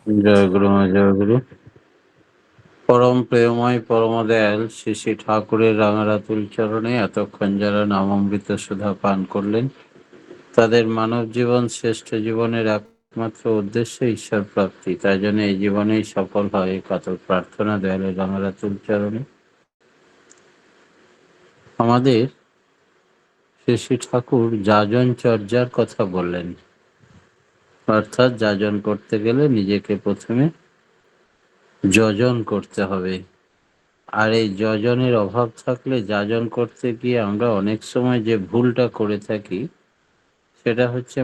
জয় গুরু মা, জয় গুরু। পরম প্রেমময় পরম দয়াল শ্রী শ্রী ঠাকুরের রাঙারাতুল চরণে এতক্ষণ যারা নামামৃত সুধা পান করলেন, তাদের মানব জীবন শ্রেষ্ঠ জীবনের একমাত্র উদ্দেশ্য ঈশ্বর প্রাপ্তি। তাই জন্য এই জীবনেই সফল হয় এই কাতর প্রার্থনা দয়ালের রাঙারাতুল চরণে। আমাদের শ্রী শ্রী ঠাকুর যাজন চর্যার কথা বললেন, অর্থাৎ যাজন করতে গেলে নিজেকে প্রথমে যজন করতে হবে। আর এই যজনের অভাব থাকলে যাজন করতে গিয়ে আমরা অনেক সময় যে ভুলটা করে থাকি, সেটা হচ্ছে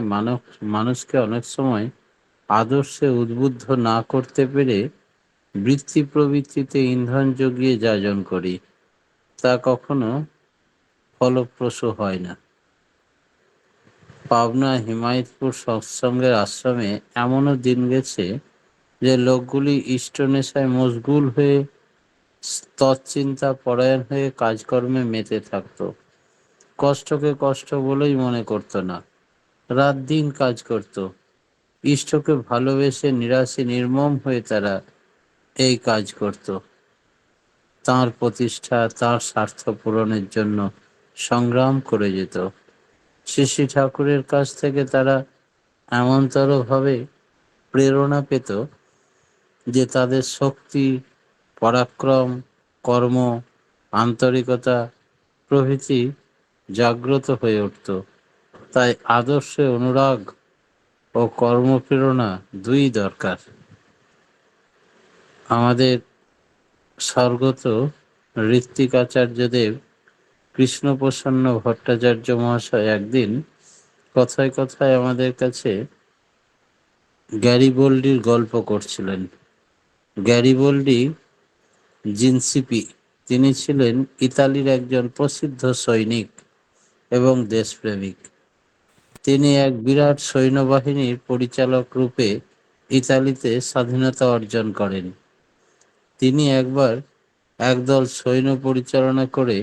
মানুষকে অনেক সময় আদর্শে উদ্বুদ্ধ না করতে পেরে বৃত্তি প্রবৃত্তিতে ইন্ধন জুগিয়ে যাজন করি, তা কখনো ফলপ্রসূ হয় না। পাবনা হিমায়তপুর সৎসঙ্গের আশ্রমে এমনও দিন গেছে যে লোকগুলি ইষ্টনেশায় মশগুল হয়ে তৎচিন্তা পরায়ণ হয়ে কাজকর্মে মেতে থাকত। কষ্টকে কষ্ট বলেই মনে করত না, রাত দিন কাজ করত। ইষ্টকে ভালোবেসে নিরাশে নির্মম হয়ে তারা এই কাজ করত। তাঁর প্রতিষ্ঠা, তাঁর স্বার্থ পূরণের জন্য সংগ্রাম করে যেত। শ্রী শ্রী ঠাকুরের কাছ থেকে তারা এমনতরভাবে প্রেরণা পেত যে তাদের শক্তি, পরাক্রম, কর্ম, আন্তরিকতা প্রভৃতি জাগ্রত হয়ে উঠত। তাই আদর্শে অনুরাগ ও কর্মপ্রেরণা দুই দরকার। আমাদের স্বর্গত ঋত্বিকাচার্যদেব কৃষ্ণপ্রসন্ন ভট্টাচার্য মহাশয় একদিন কথায় কথায় আমাদের কাছে গ্যারিবোল্ডির গল্প করছিলেন। গ্যারিবোল্ডি জিনসিপি, তিনি ছিলেন ইতালির একজন প্রসিদ্ধ সৈনিক এবং দেশপ্রেমিক। তিনি এক বিরাট সৈন্যবাহিনীর পরিচালক রূপে ইতালিতে স্বাধীনতা অর্জন করেন। তিনি একবার একদল সৈন্য পরিচালনা করে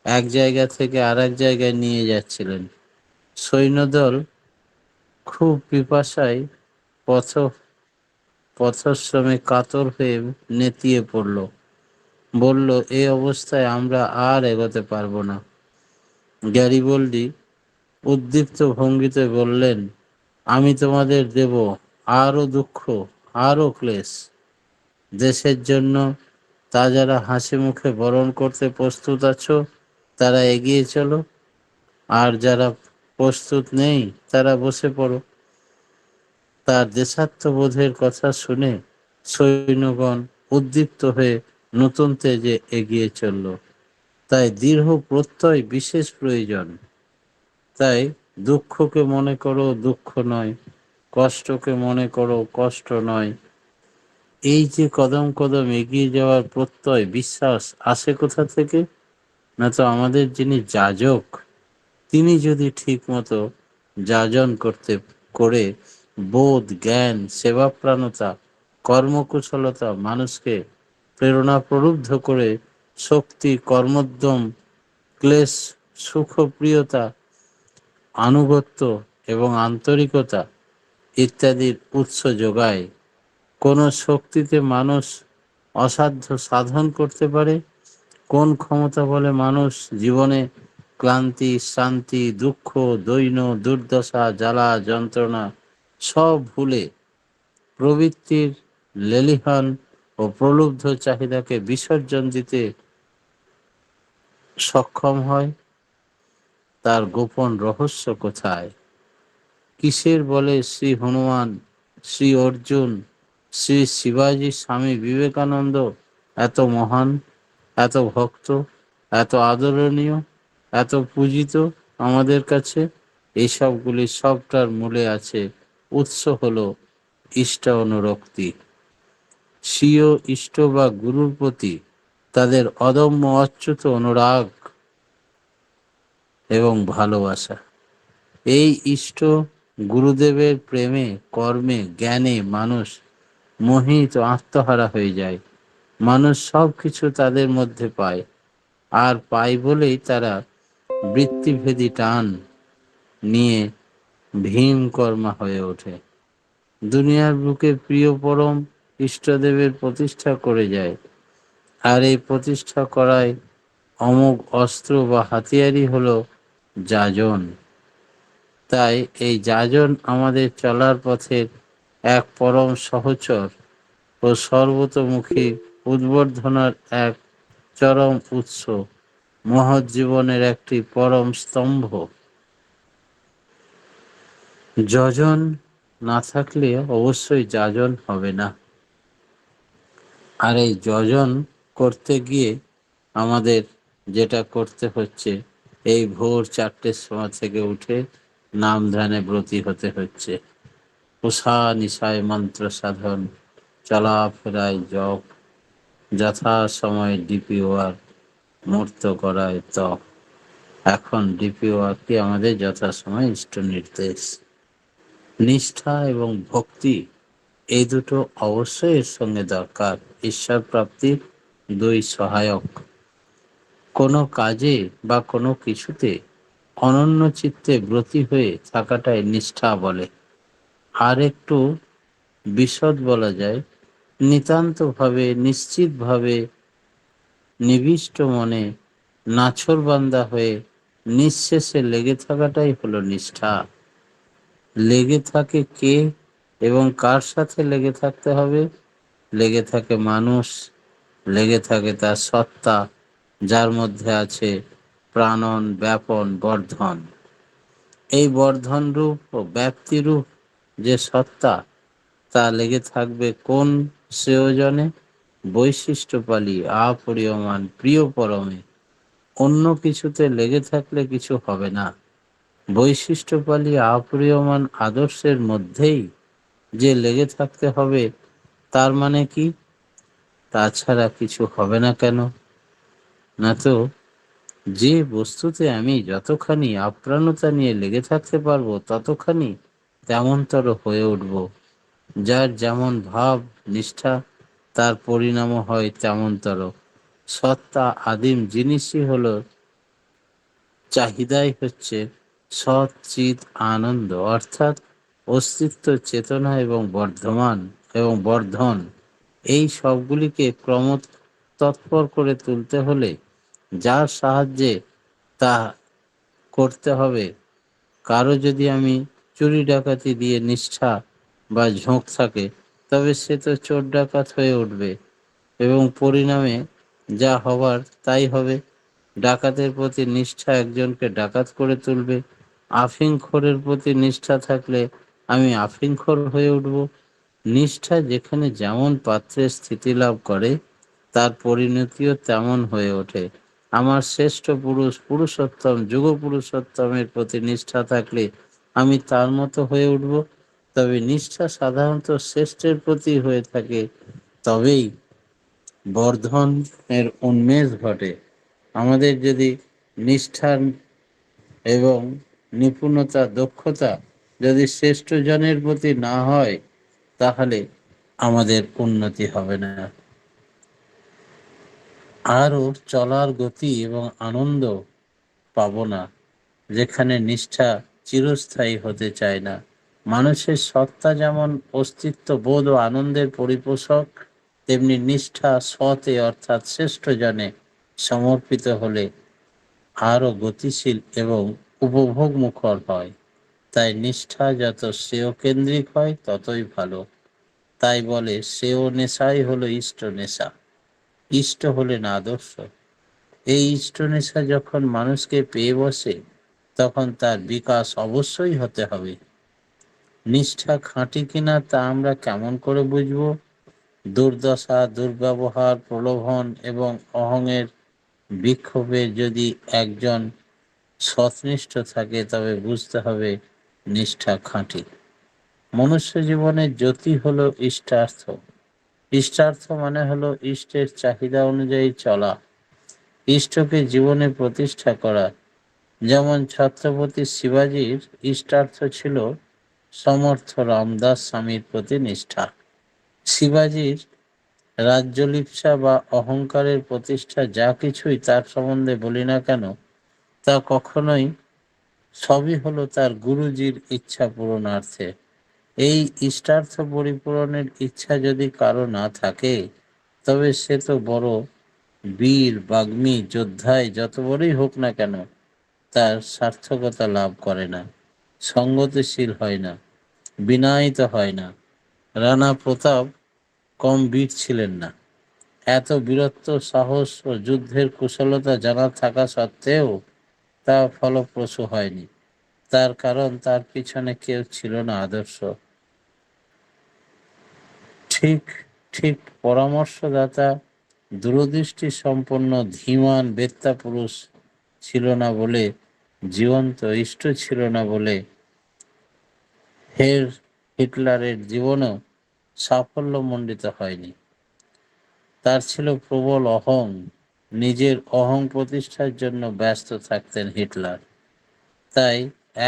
এক জায়গা থেকে আর এক জায়গায় নিয়ে যাচ্ছিলেন। সৈন্যদল খুব পিপাসায় পথশ্রমে কাতর হয়ে নেতিয়ে পড়ল। বলল, এই অবস্থায় আমরা আর এগোতে পারবো না। গ্যারিবোল্ডি উদ্দীপ্ত ভঙ্গিতে বললেন, আমি তোমাদের দেব আরো দুঃখ, আরো ক্লেশ। দেশের জন্য তা যারা হাসি মুখে বরণ করতে প্রস্তুত আছো, তারা এগিয়ে চলো, আর যারা প্রস্তুত নেই তারা বসে পড়ো। তার দেশাত্মবোধের কথা শুনে সৈন্যগণ উদ্দীপ্ত হয়ে নতুন তেজে এগিয়ে চলল। তাই দৃঢ় প্রত্যয় বিশেষ প্রয়োজন। তাই দুঃখকে মনে করো দুঃখ নয়, কষ্টকে মনে করো কষ্ট নয়। এই যে কদম কদম এগিয়ে যাওয়ার প্রত্যয়, বিশ্বাস আসে কোথা থেকে? না তো আমাদের যিনি যাজক, তিনি যদি ঠিক মতো যাজন করে বোধ, জ্ঞান, সেবাপ্রাণতা, কর্মকুশলতা মানুষকে প্রেরণা প্রলুব্ধ করে শক্তি, কর্মোদ্যম, ক্লেশ, সুখপ্রিয়তা, আনুগত্য এবং আন্তরিকতা ইত্যাদির উৎস যোগায়। কোন শক্তিতে মানুষ অসাধ্য সাধন করতে পারে? কোন ক্ষমতা বলে মানুষ জীবনে ক্লান্তি, শান্তি, দুঃখ, দৈন্য, দুর্দশা, জ্বালা, যন্ত্রণা সব ভুলে প্রবৃত্তির লেলিহান ও প্রলুব্ধ চাহিদাকে বিসর্জন দিতে সক্ষম হয়? তার গোপন রহস্য কোথায়? কিসের বলে শ্রী হনুমান, শ্রী অর্জুন, শ্রী শিবাজী, স্বামী বিবেকানন্দ এত মহান, এত ভক্ত, এত আদরণীয়, এত পূজিত আমাদের কাছে? এইসবগুলি সবটার মূলে আছে, উৎস হলো ইষ্ট অনুরক্তি। স্বীয় ইষ্ট বা গুরুর প্রতি তাদের অদম্য অচ্যুত অনুরাগ এবং ভালোবাসা। এই ইষ্ট গুরুদেবের প্রেমে, কর্মে, জ্ঞানে মানুষ মোহিত আত্মহারা হয়ে যায়। মানুষ সব কিছু তাদের মধ্যে পায়, আর পায় বলেই তারা বৃত্তিভেদী টান নিয়ে ভীম কর্মা হয়ে ওঠে। দুনিয়ার বুকে প্রিয় পরম ইষ্টদেবের প্রতিষ্ঠা করে যায়। আর এই প্রতিষ্ঠা করায় অমোঘ অস্ত্র বা হাতিয়ারই হলো যাজন। তাই এই যাজন আমাদের চলার পথের এক পরম সহচর ও সর্বতোমুখী উদ্বর্ধনার এক চরম উৎস, মহৎ জীবনের একটি পরম স্তম্ভ। যজন না থাকলে অবশ্যই যাজন হবে না। আর এই যজন করতে গিয়ে আমাদের যেটা করতে হচ্ছে, এই ভোর 4টের সময় থেকে উঠে নাম ধ্যানে ব্রতী হতে হচ্ছে। উষা নিশায় মন্ত্র সাধন, চলাফেরায় জপ, যথা সময় ডিপিওয়ার, মূর্ত করায় তপ। এখন ডিপিওয়ারকে আমাদের যথাসময় ইষ্ট নির্দেশ। নিষ্ঠা এবং ভক্তি এই দুটো অবশ্যই এর সঙ্গে দরকার। ঈশ্বর প্রাপ্তির দুই সহায়ক। কোনো কাজে বা কোনো কিছুতে অনন্য চিত্তে ব্রতী হয়ে থাকাটাই নিষ্ঠা বলে। আর একটু বিশদ বলা যায়, নিতান্তভাবে নিশ্চিতভাবে নিবিষ্ট মনে নাছোড়বান্দা হয়ে নিঃশেষে লেগে থাকাটাই হলো নিষ্ঠা। লেগে থাকে কে এবং কার সাথে লেগে থাকতে হবে? লেগে থাকে মানুষ, লেগে থাকে তার সত্তা, যার মধ্যে আছে প্রাণন, ব্যাপন, বর্ধন। এই বর্ধন রূপ ও ব্যাপ্তি রূপ যে সত্তা, তা লেগে থাকবে কোন সেয়োজনে? বৈশিষ্ট্যপালি আপরিয়মান প্রিয় পরমে। অন্য কিছুতে লেগে থাকলে কিছু হবে না। বৈশিষ্ট্যপালি আপরিয়মান আদর্শের মধ্যেই যে লেগে থাকতে হবে, তার মানে কি? তাছাড়া কিছু হবে না কেন? না তো, যে বস্তুতে আমি যতখানি আপ্রাণতা নিয়ে লেগে থাকতে পারবো, ততখানি তেমনতর হয়ে উঠব। যার যেমন ভাব নিষ্ঠা, তার পরিণামও হয় তেমনতর। সত্তা আদিম জিনিসই হলো, চাহিদাই হচ্ছে সৎ চিৎ আনন্দ, অর্থাৎ অস্তিত্ব, চেতনা এবং বর্ধমান এবং বর্ধন। এই সবগুলিকে ক্রম তৎপর করে তুলতে হলে যার সাহায্যে তা করতে হবে। কারো যদি আমি চুরি ডাকাতি দিয়ে নিষ্ঠা বা ঝোঁক থাকে, তবে সে তো চোর ডাকাত হয়ে উঠবে এবং পরিণামে যা হবার তাই হবে। ডাকাতের প্রতি নিষ্ঠা একজনকে ডাকাত করে তুলবে। আফিংখোরের প্রতি নিষ্ঠা থাকলে আমি আফিংখোর হয়ে উঠব। নিষ্ঠা যেখানে যেমন পাত্রে স্থিতি লাভ করে, তার পরিণতিও তেমন হয়ে ওঠে। আমার শ্রেষ্ঠ পুরুষ পুরুষোত্তম যুগ পুরুষোত্তমের প্রতি নিষ্ঠা থাকলে আমি তার মতো হয়ে উঠব। তবে নিষ্ঠা সাধারণত শ্রেষ্ঠের প্রতি হয়ে থাকে, তবেই বর্ধনের উন্মেষ ঘটে। আমাদের যদি নিষ্ঠার এবং নিপুণতা, দক্ষতা যদি শ্রেষ্ঠ জনের প্রতি না হয়, তাহলে আমাদের উন্নতি হবে না। আরও চলার গতি এবং আনন্দ পাবো না, যেখানে নিষ্ঠা চিরস্থায়ী হতে চায় না। মানুষের সত্তা যেমন অস্তিত্ব বোধ ও আনন্দের পরিপোষক, তেমনি নিষ্ঠা সতে অর্থাৎ শ্রেষ্ঠ জনে সমর্পিত হলে আরও গতিশীল এবং উপভোগ মুখর হয়। তাই নিষ্ঠা যত শ্রেয় কেন্দ্রিক হয় ততই ভালো। তাই বলে শ্রেয় নেশাই হলো ইষ্ট নেশা, ইষ্ট হলেন আদর্শ। এই ইষ্ট নেশা যখন মানুষকে পেয়ে বসে, তখন তার বিকাশ অবশ্যই হতে হবে। নিষ্ঠা খাঁটি কিনা তা আমরা কেমন করে বুঝব? দুর্দশা, দুর্ব্যবহার, প্রলোভন এবং অহংয়ের বিক্ষোভে যদি একজন সৎনিষ্ঠ থাকে, তবে বুঝতে হবে নিষ্ঠা খাঁটি। মনুষ্য জীবনের জ্যোতি হলো ইষ্টার্থ। ইষ্টার্থ মানে হলো ইষ্টের চাহিদা অনুযায়ী চলা, ইষ্টকে জীবনে প্রতিষ্ঠা করা। যেমন ছত্রপতি শিবাজির ইষ্টার্থ ছিল সমর্থ রামদাস স্বামীর প্রতি নিষ্ঠা। শিবাজির রাজ্যলিপ্সা বা অহংকারের প্রতিষ্ঠা যা কিছুই তার সম্বন্ধে বলি না কেন, তা কখনোই সবই হলো তার গুরুজির ইচ্ছা পূরণার্থে। এই ইষ্টার্থ পরিপূরণের ইচ্ছা যদি কারো না থাকে, তবে সে তো বড় বীর বাগ্মী যোদ্ধায় যত বড়ই হোক না কেন, তার সার্থকতা লাভ করে না, সঙ্গতিশীল হয় না, বিনয়িত হয় না। রানা প্রতাপ কম বীর ছিলেন না। এত বীরত্ব, সাহস ও যুদ্ধের কুশলতা জানা থাকা সত্ত্বেও তা ফলপ্রসূ হয়নি। তার কারণ তার পিছনে কেউ ছিল না আদর্শ। ঠিক ঠিক পরামর্শদাতা, দূরদৃষ্টি সম্পন্ন ধীমান বেত্তা পুরুষ ছিল না বলে, জীবন্ত ইষ্ট ছিল না বলে হিটলারের জীবনও সাফল্যমণ্ডিত হয়নি। তার ছিল প্রবল অহং। নিজের অহং প্রতিষ্ঠার জন্য ব্যস্ত থাকতেন হিটলার। তাই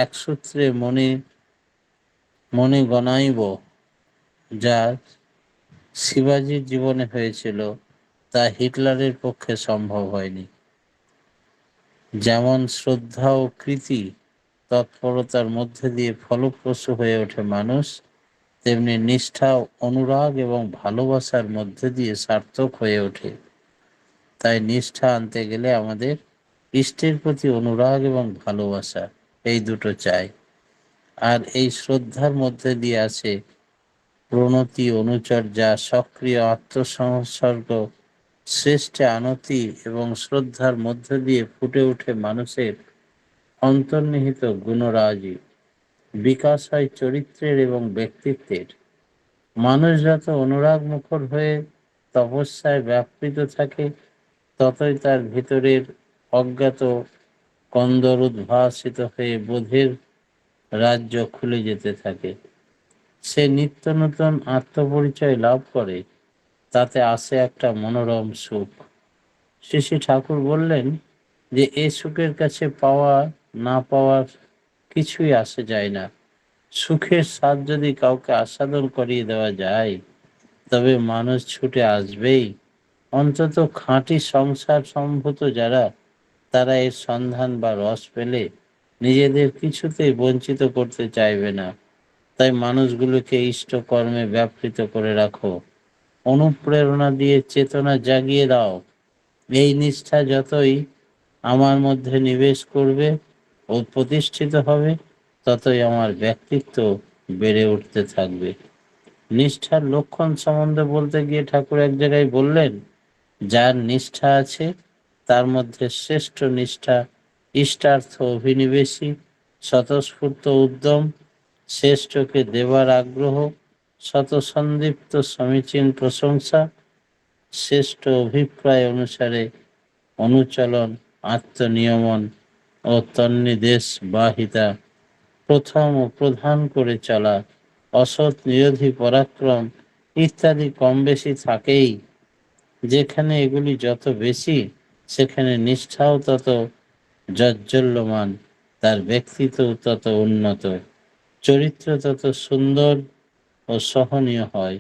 এক সূত্রে মণি গণাইব যা শিবাজির জীবনে হয়েছিল, তা হিটলারের পক্ষে সম্ভব হয়নি। যেমন শ্রদ্ধা ও কৃতি তৎপরতার মধ্যে দিয়ে ফলপ্রসূ হয়ে ওঠে মানুষ, তেমনি নিষ্ঠা, অনুরাগ এবং ভালোবাসার মধ্যে দিয়ে সার্থক হয়ে ওঠে। তাই নিষ্ঠা আনতে গেলে আমাদের ইষ্টের প্রতি অনুরাগ এবং ভালোবাসা, এই দুটো চাই। আর এই শ্রদ্ধার মধ্যে দিয়ে আছে প্রণতি, অনুচর্যা, সক্রিয় আত্মসংসর্গ, শ্রেষ্ঠ আনতি এবং শ্রদ্ধার মধ্যে দিয়ে ফুটে ওঠে মানুষের অন্তর্নিহিত গুণরাজি। বিকাশ হয় চরিত্রের এবং ব্যক্তিত্বের। মানুষ যত অনুরাগ মুখর হয়ে তপস্যায় ব্যাপৃত থাকে, ততই তার ভিতরের অজ্ঞাত কন্দর উদ্ভাসিত হয়ে বোধের রাজ্য খুলে যেতে থাকে। সে নিত্য নতুন আত্মপরিচয় লাভ করে, তাতে আসে একটা মনোরম সুখ। শ্রী শ্রী ঠাকুর বললেন যে এ সুখের কাছে পাওয়া না পাওয়ার কিছুই আসে যায় না। সুখের স্বাদ যদি কাউকে আস্বাদন করিয়ে দেওয়া যায়, তবে মানুষ ছুটে আসবেই। অন্তত খাঁটি সংসার সম্ভূত যারা, তারা এর সন্ধান বা রস পেলে নিজেদের কিছুতেই বঞ্চিত করতে চাইবে না। তাই মানুষগুলোকে ইষ্ট কর্মে ব্যাপৃত করে রাখো, অনুপ্রেরণা দিয়ে চেতনা জাগিয়ে দাও। এই নিষ্ঠা যতই আমার মধ্যে নিবেশ করবে ও প্রতিষ্ঠিত হবে, ততই আমার ব্যক্তিত্ব বেড়ে উঠতে থাকবে। নিষ্ঠার লক্ষণ সম্বন্ধে বলতে গিয়ে ঠাকুর এক জায়গায় বললেন, যার নিষ্ঠা আছে তার মধ্যে শ্রেষ্ঠ নিষ্ঠা ইষ্টার্থ অভিনিবেশী, স্বতঃস্ফূর্ত উদ্যম, শ্রেষ্ঠকে দেবার আগ্রহ, শতসন্দীপ্ত সমীচীন প্রশংসা, শ্রেষ্ঠ অভিপ্রায় অনুসারে অনুচলন, আত্মনিয়মন ও তন্নির্দেশ বাহিতা, প্রথম ও প্রধান করে চলা, অসৎ নিরোধী পরাক্রম ইত্যাদি কম বেশি থাকেই। যেখানে এগুলি যত বেশি, সেখানে নিষ্ঠাও তত জাজ্বল্যমান, তার ব্যক্তিত্ব তত উন্নত, চরিত্র তত সুন্দর ও সহনীয় হয়।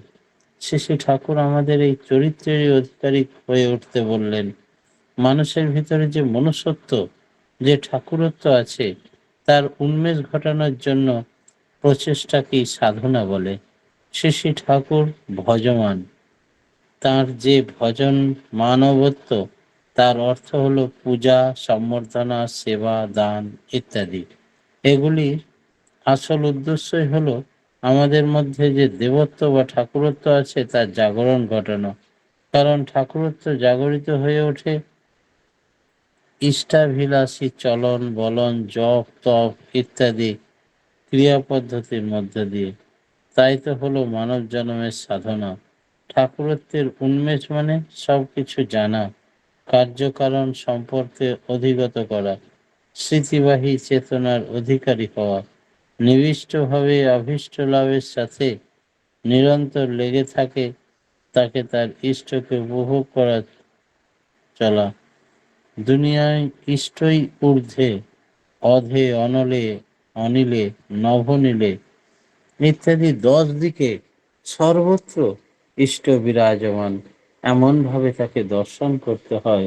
শ্রী ঠাকুর আমাদের এই চরিত্রেরই অধিকারী হয়ে উঠতে বললেন। মানুষের ভিতরে যে মনুষ্যত্ব, যে ঠাকুরত্ব আছে, তার উন্মেষ ঘটানোর জন্য প্রচেষ্টাকেই সাধনা বলে। শ্রী ঠাকুর ভজমান। তার যে ভজন মানবত্ব, তার অর্থ হলো পূজা, সম্বর্ধনা, সেবা, দান ইত্যাদি। এগুলি আসল উদ্দেশ্যই হলো আমাদের মধ্যে যে দেবত্ব বা ঠাকুরত্ব আছে তার জাগরণ ঘটানো। কারণ ঠাকুরত্ব জাগরিত হয়ে ওঠে ইষ্টাভিলাষী চলন বলন, জপ তপ ইত্যাদি ক্রিয়া পদ্ধতির মধ্য দিয়ে। তাই তো হলো মানব জন্মের সাধনা। ঠাকুরত্বের উন্মেষ মানে সবকিছু জানা, কার্যকারণ সম্পর্কে অধিগত করা, স্মৃতিবাহী চেতনার অধিকারী হওয়া, নিবিষ্টভাবে অভীষ্ট লাভের সাথে নিরন্তর লেগে থাকে, তাকে তার ইষ্টকে উপভোগ করা চলা। দুনিয়ায় ইষ্টই ঊর্ধ্বে, অধে, অনলে, অনিলে, নভনীলে ইত্যাদি 10 দিকে সর্বত্র ইষ্ট বিরাজমান। এমন ভাবে তাকে দর্শন করতে হয়,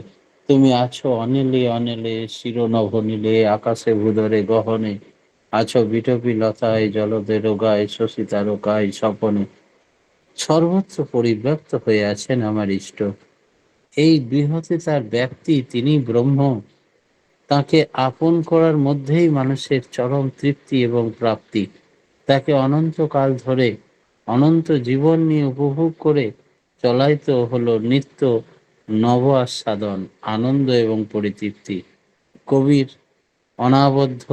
তুমি আছো অনিলে অনিলে, শিরনভনীলে, আকাশে ভূধরে গহনে। আছো বিটপি লতায় জলদে রোগায় শশী তারকায় স্বপনে, সর্বত্র পরিব্যাপ্ত হয়ে আছেন আমার ইষ্ট। এই বৃহতে তার ব্যক্তি, তিনি ব্রহ্ম। তাকে আপন করার মধ্যেই মানুষের চরম তৃপ্তি এবং প্রাপ্তি। তাকে অনন্তকাল ধরে অনন্ত জীবন নিয়ে উপভোগ করে চলাই তো হলো নিত্য নব আস্বাদন, আনন্দ এবং পরিতৃপ্তি। কবির অনাবদ্ধ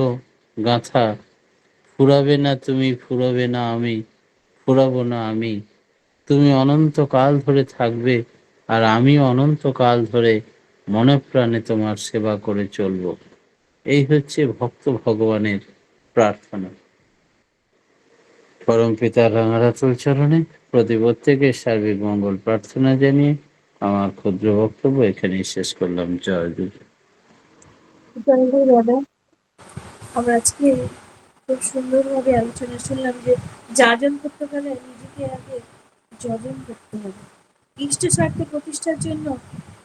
গাথা, ফুরাবে না তুমি, ফুরাবে না আমি, ফুরাবো না আমি, তুমি অনন্তকাল ধরে থাকবে আর আমিও অনন্তকাল ধরে মনে প্রাণে তোমার সেবা করে চলব। এই হচ্ছে ভক্ত ভগবানের প্রার্থনা। পরম পিতার রাঙারাতুল চরণে প্রতি প্রত্যেকের সার্বিক মঙ্গল প্রার্থনা জানিয়ে আমার ক্ষুদ্র বক্তব্য এখানেই শেষ করলাম। জয় গুরু। জয় গুরু দাদা। আমরা আজকে খুব সুন্দরভাবে আলোচনা শুনলাম যে যাজন করতে গেলে নিজেকে আগে যজন করতে হবে। ইষ্ট স্বার্থ প্রতিষ্ঠার জন্য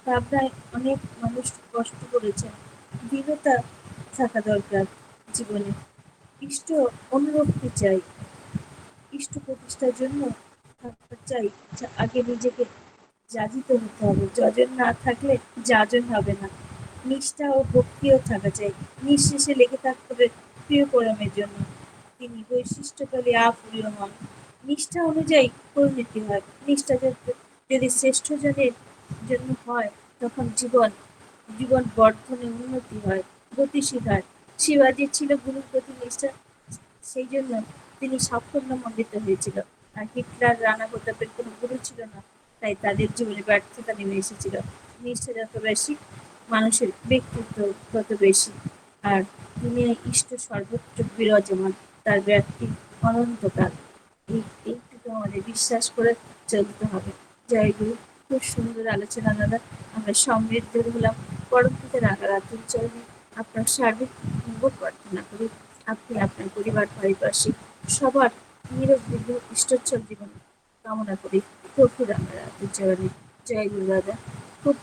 ভাবনায় অনেক মানুষ কষ্ট করেছেন। দৃঢ়তা থাকা দরকার জীবনে। ইষ্ট অনুরক্তি চাই। ইষ্ট প্রতিষ্ঠার জন্য আমরা চাই যে আগে নিজেকে যাজিত হতে হবে। যজন না থাকলে যাজন হবে না। নিষ্ঠা ও ভক্তিও থাকা চাই। নিঃশেষে লেগে থাকতে হবে প্রিয় পরমের জন্য। তিনি বৈশিষ্ট্যকালে আপরিয়মন। নিষ্ঠা অনুযায়ী পরিণতি হয়। নিষ্ঠা যদি শ্রেষ্ঠ জনের জন্য হয়, তখন জীবন বর্ধনে উন্নতি হয়, গতিশীল হয়। শিবাজির ছিল গুরুর প্রতি নিষ্ঠা, সেই জন্য তিনি সাফল্যমণ্ডিত হয়েছিল। আর হিটলার, রানা প্রতাপের কোনো গুরু ছিল না, তাই তাদের জীবনে ব্যর্থতা নেমে এসেছিল। নিষ্ঠা যত বেশি, মানুষের ব্যক্তিত্ব তত বেশি। আর তিনি ইষ্ট সর্বত্র বিরাজমান, তার ব্যক্তি অনন্তকাল। এইটুকু আমাদের বিশ্বাস করে চলতে হবে। জয় গুরু। খুব সুন্দর আলোচনা দাদা। আমরা সমৃদ্ধ হলাম। পরম পিতা রাঙারাতুল চরণে আপনার সার্বিক মঙ্গল প্রার্থনা করি। আপনি আপনার পরিবার, পারিপার্শ্বিক সবার নিরবিঘ্ন ইষ্টোচ্ছল জীবন কামনা করি। প্রভু রাঙারাতুল চরণে। জয় গুরু দাদা। খুব